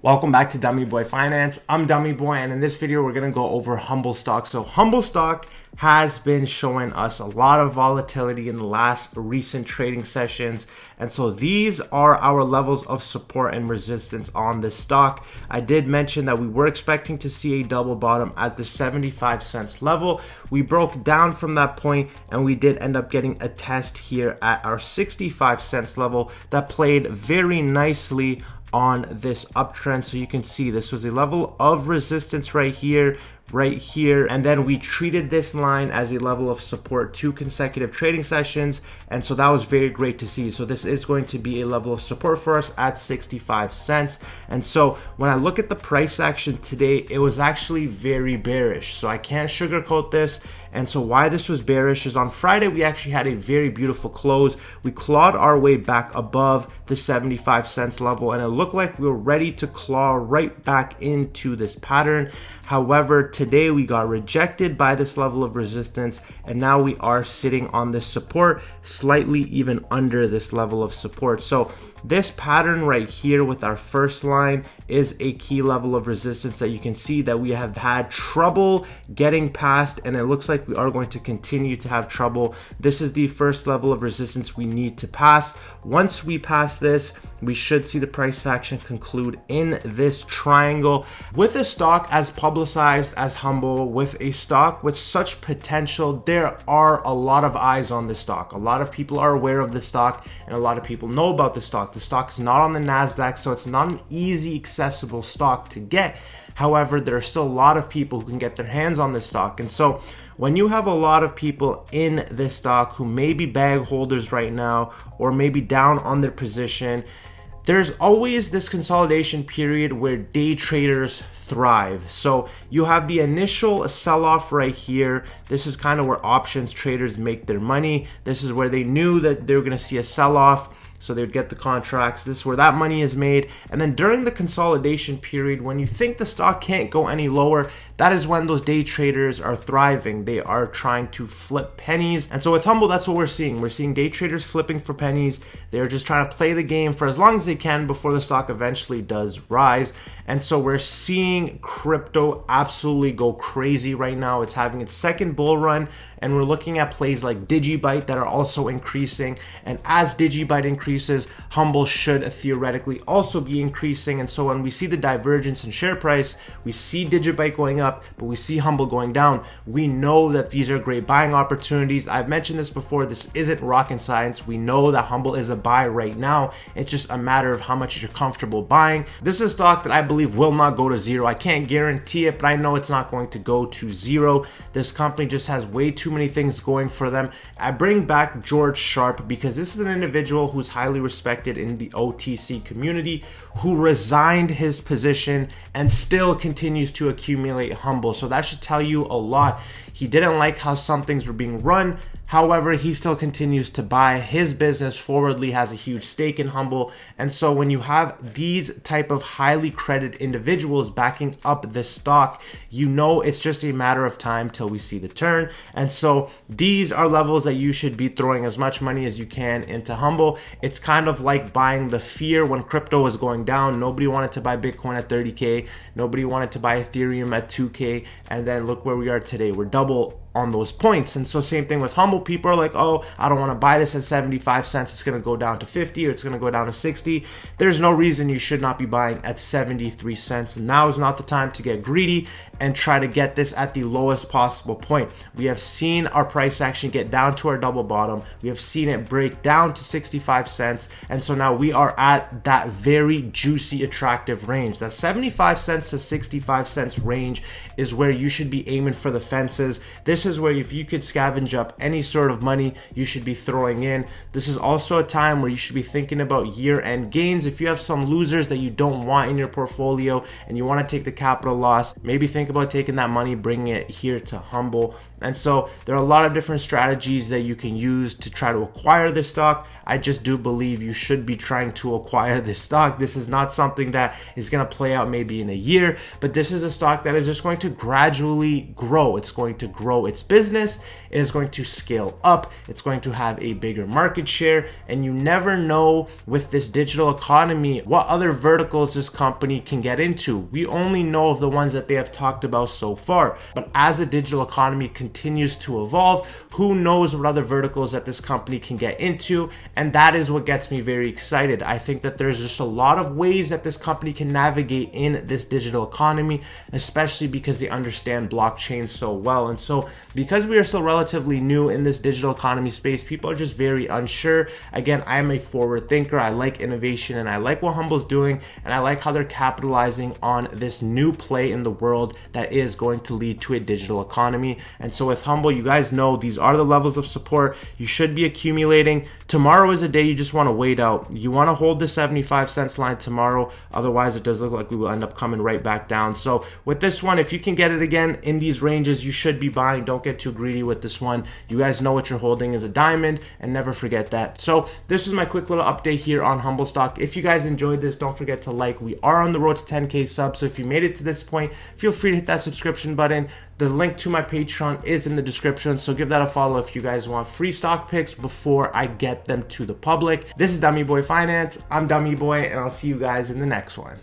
Welcome back to Dummy Boy Finance. I'm Dummy Boy, and in this video we're going to go over Humbl stock. So Humbl stock has been showing us a lot of volatility in the last recent trading sessions, and so these are our levels of support and resistance on this stock. I did mention that we were expecting to see a double bottom at the 75 cents level. We broke down from that point and we did end up getting a test here at our 65 cents level that played very nicely on this uptrend. So you can see this was a level of resistance right here, and then we treated this line as a level of support 2 consecutive trading sessions, and so that was very great to see. So this is going to be a level of support for us at 65 cents. And so when I look at the price action today, it was actually very bearish, so I can't sugarcoat this. And so why this was bearish is on Friday we actually had a very beautiful close. We clawed our way back above the 75 cents level, and it looked like we were ready to claw right back into this pattern. However, today we got rejected by this level of resistance, and now we are sitting on this support, slightly even under this level of support. So this pattern right here with our first line is a key level of resistance that you can see that we have had trouble getting past, and it looks like we are going to continue to have trouble. This is the first level of resistance we need to pass. Once we pass this, we should see the price action conclude in this triangle. With a stock as publicized as Humbl, with a stock with such potential, there are a lot of eyes on this stock. A lot of people are aware of the stock, and a lot of people know about the stock. The stock is not on the NASDAQ, so it's not an easy accessible stock to get. However, there are still a lot of people who can get their hands on this stock. And so when you have a lot of people in this stock who may be bag holders right now, or maybe down on their position, there's always this consolidation period where day traders thrive. So you have the initial sell-off right here. This is kind of where options traders make their money. This is where they knew that they were going to see a sell-off, so they would get the contracts. This is where that money is made. And then during the consolidation period, when you think the stock can't go any lower, that is when those day traders are thriving. They are trying to flip pennies. And so with Humbl, that's what we're seeing. We're seeing day traders flipping for pennies. They're just trying to play the game for as long as they can before the stock eventually does rise. And so we're seeing crypto absolutely go crazy right now. It's having its second bull run, and we're looking at plays like DigiByte that are also increasing. And as DigiByte increases, Humbl should theoretically also be increasing. And so when we see the divergence in share price, we see DigiByte going up, but we see Humbl going down. We know that these are great buying opportunities. I've mentioned this before. This isn't rocket science. We know that Humbl is a buy right now. It's just a matter of how much you're comfortable buying. This is a stock that I believe will not go to zero. I can't guarantee it, but I know it's not going to go to zero. This company just has way too many things going for them. I bring back George Sharp because this is an individual who's highly respected in the OTC community, who resigned his position and still continues to accumulate Humbl. So that should tell you a lot. He didn't like how some things were being run. However, he still continues to buy. His business forwardly has a huge stake in Humbl. And so when you have these type of highly credited individuals backing up this stock, you know it's just a matter of time till we see the turn. And so these are levels that you should be throwing as much money as you can into Humbl. It's kind of like buying the fear when crypto was going down. Nobody wanted to buy Bitcoin at 30K. Nobody wanted to buy Ethereum at 2K. And then look where we are today. We're double on those points. And so same thing with Humbl. People are like, oh, I don't want to buy this at 75 cents. It's going to go down to 50 or it's going to go down to 60. There's no reason you should not be buying at 73 cents. Now is not the time to get greedy and try to get this at the lowest possible point. We have seen our price action get down to our double bottom. We have seen it break down to 65 cents. And so now we are at that very juicy, attractive range. That 75 cents to 65 cents range is where you should be aiming for the fences. This is where if you could scavenge up any sort of money, you should be throwing in. This is also a time where you should be thinking about year-end gains. If you have some losers that you don't want in your portfolio and you want to take the capital loss, maybe think about taking that money, bringing it here to Humbl. And so there are a lot of different strategies that you can use to try to acquire this stock. I just do believe you should be trying to acquire this stock. This is not something that is going to play out maybe in a year, but this is a stock that is just going to gradually grow. It's going to grow its business. It is going to scale up. It's going to have a bigger market share. And you never know with this digital economy what other verticals this company can get into. We only know of the ones that they have talked about so far. But as the digital economy continues to evolve, who knows what other verticals that this company can get into. And that is what gets me very excited. I think that there's just a lot of ways that this company can navigate in this digital economy, especially because they understand blockchain so well. And so because we are still relatively new in this digital economy space, people are just very unsure. Again, I am a forward thinker. I like innovation and I like what Humbl's doing, and I like how they're capitalizing on this new play in the world that is going to lead to a digital economy. And so with Humbl, you guys know these are the levels of support you should be accumulating. Tomorrow is a day you just want to wait out. You want to hold the 75 cents line tomorrow. Otherwise, it does look like we will end up coming right back down. So with this one, if you can get it again in these ranges, you should be buying. Don't get too greedy with this one. You guys know what you're holding is a diamond, and never forget that. So this is my quick little update here on Humbl stock. If you guys enjoyed this, don't forget to like. We are on the road to 10K subs. So if you made it to this point, feel free to hit that subscription button. The link to my Patreon is in the description, so give that a follow if you guys want free stock picks before I get them to the public. This is Dummy Boy Finance. I'm Dummy Boy, and I'll see you guys in the next one.